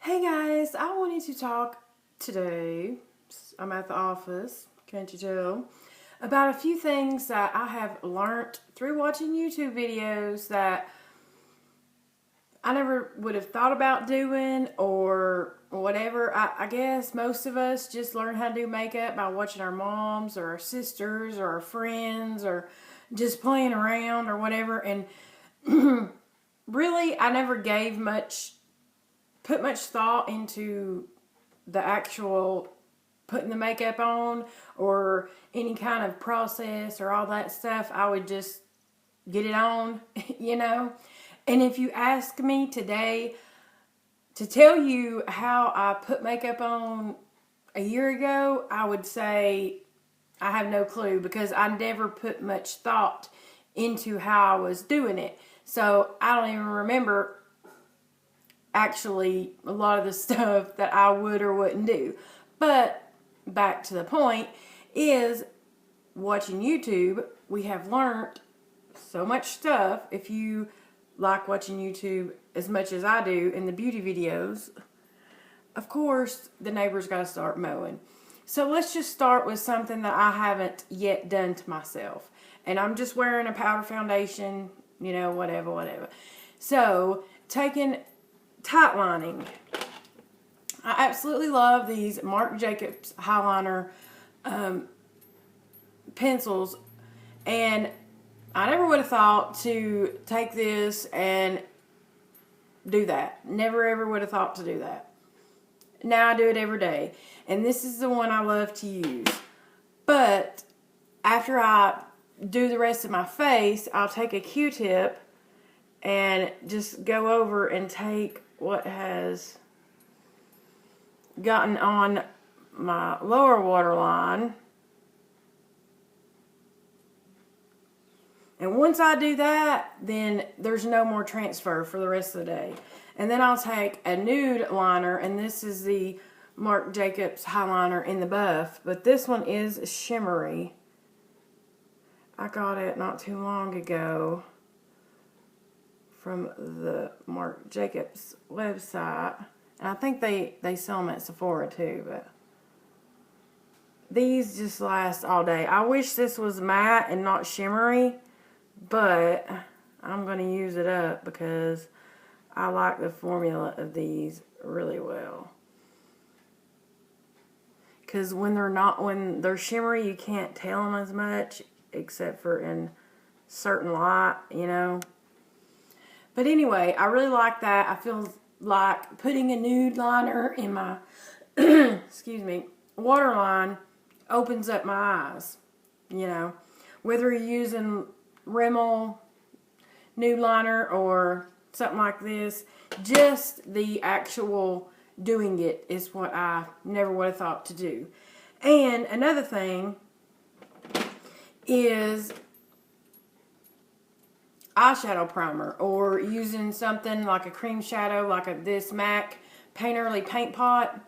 Hey guys, I wanted to talk today, I'm at the office, can't you tell, about a few things that I have learned through watching YouTube videos that I never would have thought about doing or whatever. I guess most of us just learn how to do makeup by watching our moms or our sisters or our friends or just playing around or whatever. And really, I never put much thought into the actual putting the makeup on or any kind of process or all that stuff. I would just get it on, you know. And if you ask me today to tell you how I put makeup on a year ago, I would say I have no clue because I never put much thought into how I was doing it. So I don't even remember actually a lot of the stuff that I would or wouldn't do. But back to the point is watching YouTube, we have learned so much stuff. If you like watching YouTube as much as I do in the beauty videos, of course the neighbors got to start mowing. So let's just start with something that I haven't yet done to myself. And I'm just wearing a powder foundation, you know, whatever. So taking tight lining. I absolutely love these Marc Jacobs highliner pencils, and I never would have thought to take this and do that. Never ever would have thought to do that. Now I do it every day, and this is the one I love to use. But after I do the rest of my face, I'll take a Q-tip and just go over and take what has gotten on my lower waterline. And once I do that, then there's no more transfer for the rest of the day. And then I'll take a nude liner, and this is the Marc Jacobs highliner in the buff, but this one is shimmery. I got it not too long ago from the Marc Jacobs website. And I think they sell them at Sephora too, but these just last all day. I wish this was matte and not shimmery, but I'm going to use it up because I like the formula of these really well. Because when they're shimmery, you can't tell them as much, except for in certain light, you know. But anyway, I really like that. I feel like putting a nude liner in my, excuse me, waterline opens up my eyes, you know. Whether you're using Rimmel nude liner or something like this, just the actual doing it is what I never would have thought to do. And another thing is eyeshadow primer, or using something like a cream shadow, like this MAC Paint Early Paint Pot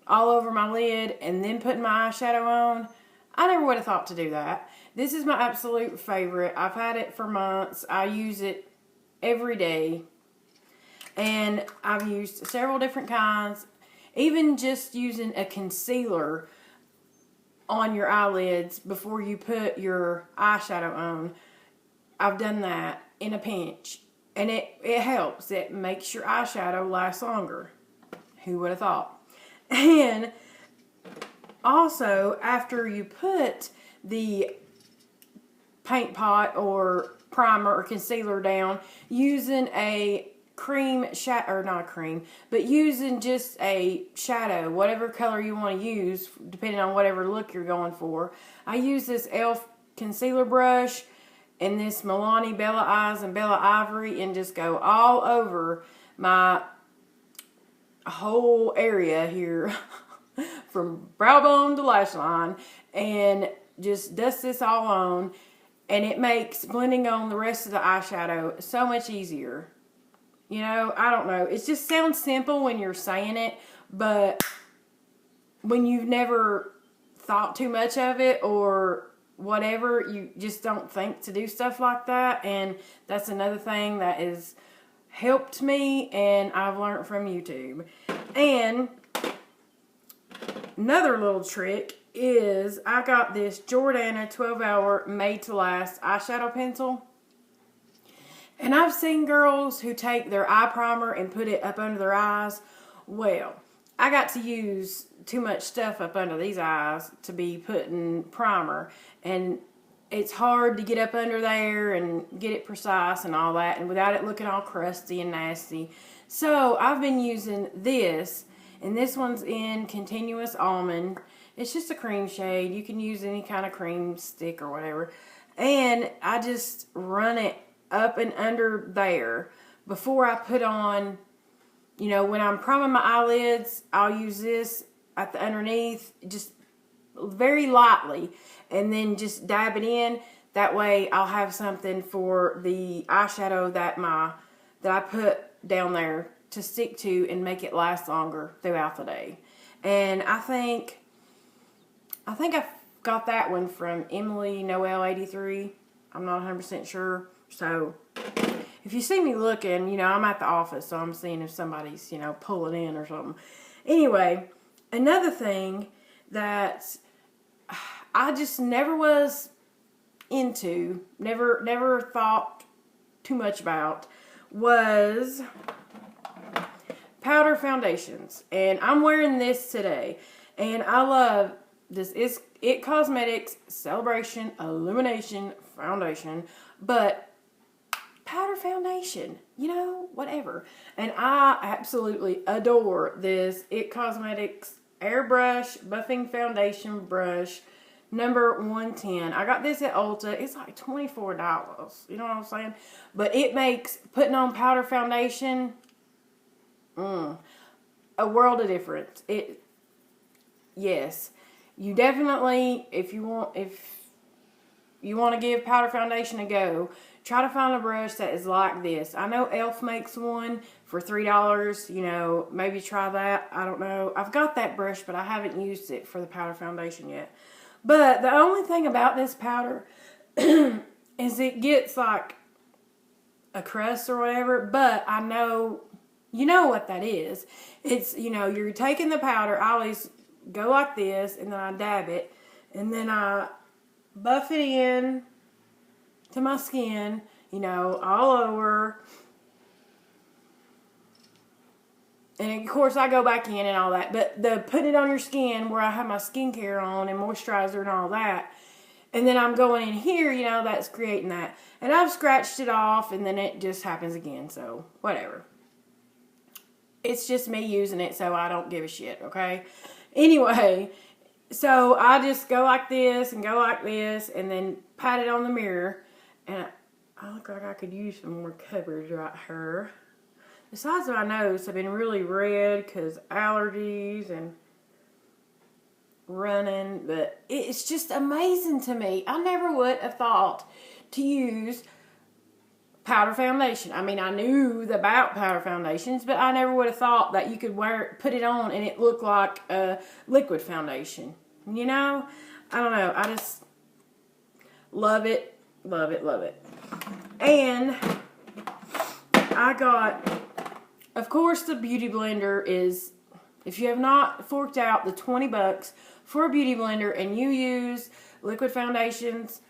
all over my lid and then putting my eyeshadow on. I never would have thought to do that. This is my absolute favorite. I've had it for months. I use it every day. And I've used several different kinds. Even just using a concealer on your eyelids before you put your eyeshadow on. I've done that in a pinch. And it helps. It makes your eyeshadow last longer. Who would have thought? And also, after you put the paint pot or primer or concealer down, using a cream shadow, or not a cream, but using just a shadow, whatever color you want to use, depending on whatever look you're going for. I use this e.l.f. concealer brush and this Milani Bella Eyes and Bella Ivory and just go all over my whole area here from brow bone to lash line and just dust this all on, and it makes blending on the rest of the eyeshadow so much easier. You know, I don't know. It just sounds simple when you're saying it, but when you've never thought too much of it or whatever, you just don't think to do stuff like that. And that's another thing that is helped me, and I've learned from YouTube. And another little trick is I got this Jordana 12-hour made to last eyeshadow pencil. And I've seen girls who take their eye primer and put it up under their eyes. Well, I got to use too much stuff up under these eyes to be putting primer. And it's hard to get up under there and get it precise and all that, and without it looking all crusty and nasty. So I've been using this, and this one's in Continuous Almond. It's just a cream shade. You can use any kind of cream stick or whatever. And I just run it up and under there before I put on, you know, when I'm priming my eyelids, I'll use this at the underneath, just very lightly, and then just dab it in. That way I'll have something for the eyeshadow that I put down there to stick to and make it last longer throughout the day. And I think I got that one from Emily Noel 83. I'm not 100% sure. So if you see me looking, you know, I'm at the office, so I'm seeing if somebody's, you know, pulling in or something. Anyway, another thing that I just never was into, never thought too much about, was powder foundations. And I'm wearing this today, and I love this. It's It Cosmetics Celebration Illumination Foundation, but powder foundation, you know, whatever. And I absolutely adore this It Cosmetics Airbrush Buffing Foundation Brush number 110. I got this at Ulta. It's like $24. You know what I'm saying? But it makes putting on powder foundation a world of difference. Yes, you definitely, if you want to give powder foundation a go, try to find a brush that is like this. I know Elf makes one for $3. You know, maybe try that. I don't know. I've got that brush, but I haven't used it for the powder foundation yet. But the only thing about this powder is it gets like a crust or whatever. But I know, you know what that is. It's, you know, you're taking the powder. I always go like this, and then I dab it, and then I buff it in to my skin, you know, all over. And of course I go back in and all that. But the putting it on your skin where I have my skincare on and moisturizer and all that. And then I'm going in here, you know, that's creating that. And I've scratched it off, and then it just happens again. So, whatever. It's just me using it, so I don't give a shit, okay? Anyway, so I just go like this and go like this, and then pat it on the mirror. And I look like I could use some more coverage right here. The sides of my nose have been really red because allergies and running. But it's just amazing to me. I never would have thought to use powder foundation. I mean, I knew about powder foundations, but I never would have thought that you could put it on and it looked like a liquid foundation. You know? I don't know. I just love it. Love it, love it. And I got, of course, the Beauty Blender is, if you have not forked out the $20 for a Beauty Blender and you use liquid foundations,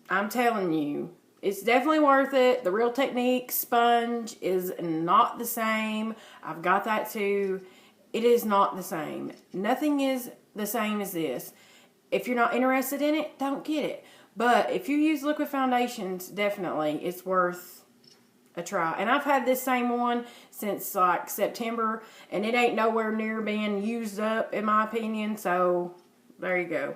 I'm telling you, it's definitely worth it. The Real Technique sponge is not the same. I've got that too. It is not the same. Nothing is the same as this. If you're not interested in it, don't get it. But if you use liquid foundations, definitely it's worth a try. And I've had this same one since like September, and it ain't nowhere near being used up in my opinion. So there you go.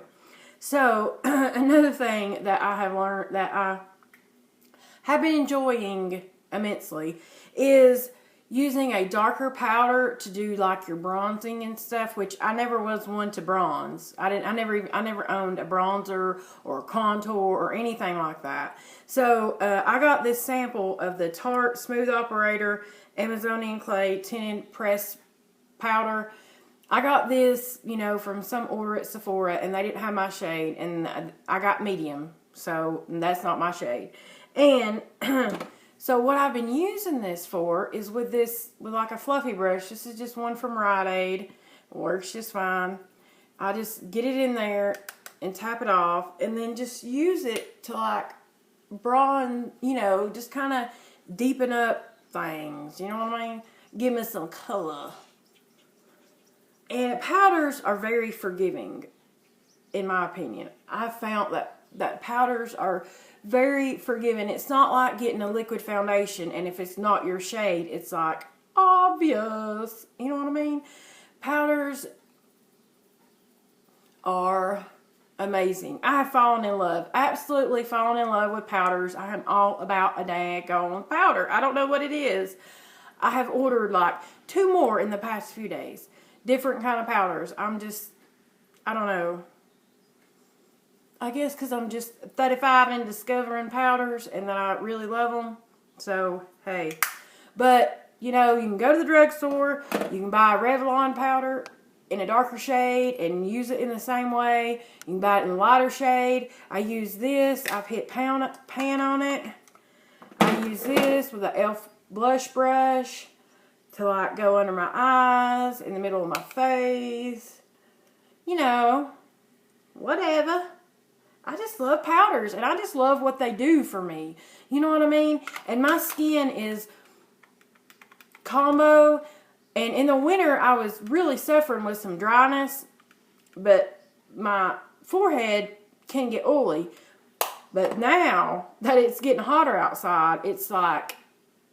So another thing that I have learned that I have been enjoying immensely is using a darker powder to do like your bronzing and stuff, which I never was one to bronze. I never owned a bronzer or a contour or anything like that. So I got this sample of the Tarte Smooth Operator Amazonian Clay Tinted Pressed Powder. I got this, you know, from some order at Sephora, and they didn't have my shade, and I got medium, so that's not my shade. And So what I've been using this for is with like a fluffy brush. This is just one from Rite Aid. It works just fine. I just get it in there and tap it off, and then just use it to like broaden, you know, just kind of deepen up things. You know what I mean? Give me some color. And powders are very forgiving, in my opinion. I've found that powders are very forgiving. It's not like getting a liquid foundation, and if it's not your shade, it's like obvious. You know what I mean? Powders are amazing. I have fallen in love. Absolutely fallen in love with powders. I am all about a daggone powder. I don't know what it is. I have ordered like 2 more in the past few days. Different kind of powders. I don't know. I guess because I'm just 35 and discovering powders, and that I really love them. So, hey. But, you know, you can go to the drugstore. You can buy a Revlon powder in a darker shade and use it in the same way. You can buy it in a lighter shade. I use this. I've hit pan on it. I use this with an e.l.f. blush brush to like go under my eyes, in the middle of my face. You know, whatever. I just love powders, and I just love what they do for me. You know what I mean? And my skin is combo. And in the winter, I was really suffering with some dryness, but my forehead can get oily. But now that it's getting hotter outside, it's like,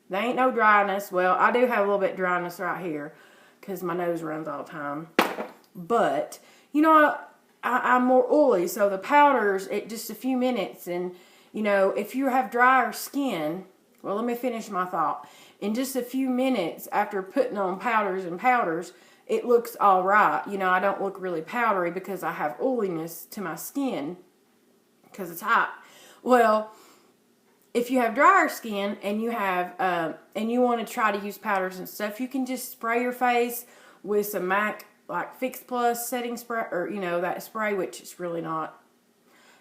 there ain't no dryness. Well, I do have a little bit of dryness right here because my nose runs all the time. But, you know, I'm more oily, so the powders, it just a few minutes. And, you know, if you have drier skin, well, let me finish my thought. In just a few minutes after putting on powders and powders, it looks all right. You know, I don't look really powdery because I have oiliness to my skin because it's hot. Well, if you have drier skin and you have and you want to try to use powders and stuff, you can just spray your face with some MAC like Fix Plus setting spray, or you know, that spray, which is really not.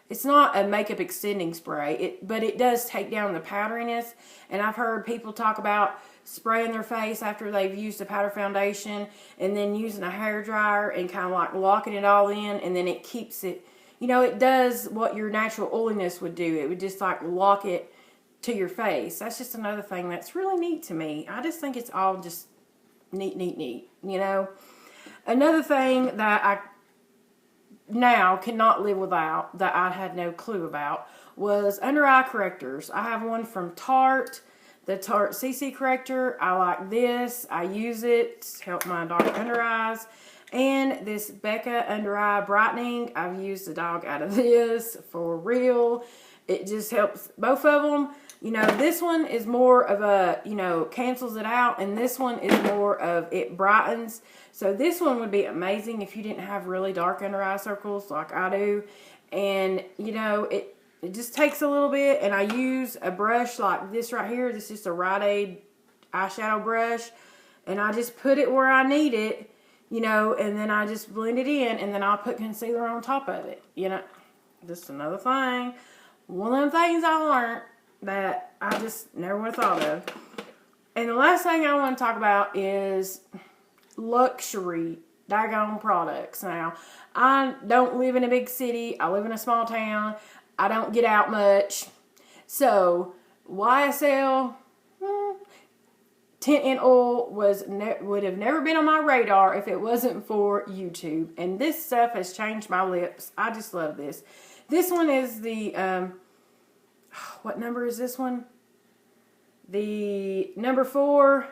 It's not a makeup extending spray, but it does take down the powderiness. And I've heard people talk about spraying their face after they've used a powder foundation and then using a hair dryer and kind of like locking it all in, and then it keeps it, you know, it does what your natural oiliness would do. It would just like lock it to your face. That's just another thing that's really neat to me. I just think it's all just neat, you know. Another thing that I now cannot live without, that I had no clue about, was under eye correctors. I have one from Tarte, the Tarte CC corrector. I like this. I use it to help my dark under eyes. And this Becca under eye brightening. I've used the dog out of this for real. It just helps both of them. You know, this one is more of a, you know, cancels it out, and this one is more of it brightens. So this one would be amazing if you didn't have really dark under eye circles like I do. And, you know, it just takes a little bit, and I use a brush like this right here. This is just a Rite Aid eyeshadow brush, and I just put it where I need it, you know, and then I just blend it in, and then I'll put concealer on top of it, you know. Just another thing. One of them things I learned that I just never would have thought of. And the last thing I want to talk about is luxury daggone products. Now, I don't live in a big city. I live in a small town. I don't get out much. So, YSL tint and oil would have never been on my radar if it wasn't for YouTube. And this stuff has changed my lips. I just love this. This one is the what number is this one? The number 4.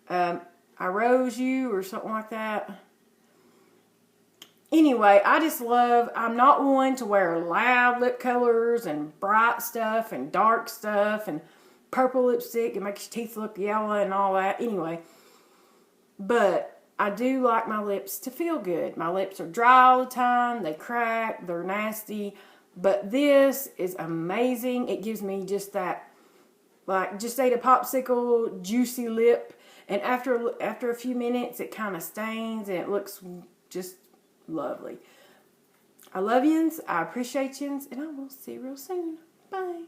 I Rose You or something like that. Anyway, I just love, I'm not one to wear loud lip colors and bright stuff and dark stuff and purple lipstick. It makes your teeth look yellow and all that. Anyway, but I do like my lips to feel good. My lips are dry all the time. They crack. They're nasty. But this is amazing. It gives me just that, like, just ate a popsicle, juicy lip. And after a few minutes, it kind of stains and it looks just lovely. I love yins. I appreciate yins. And I will see you real soon. Bye.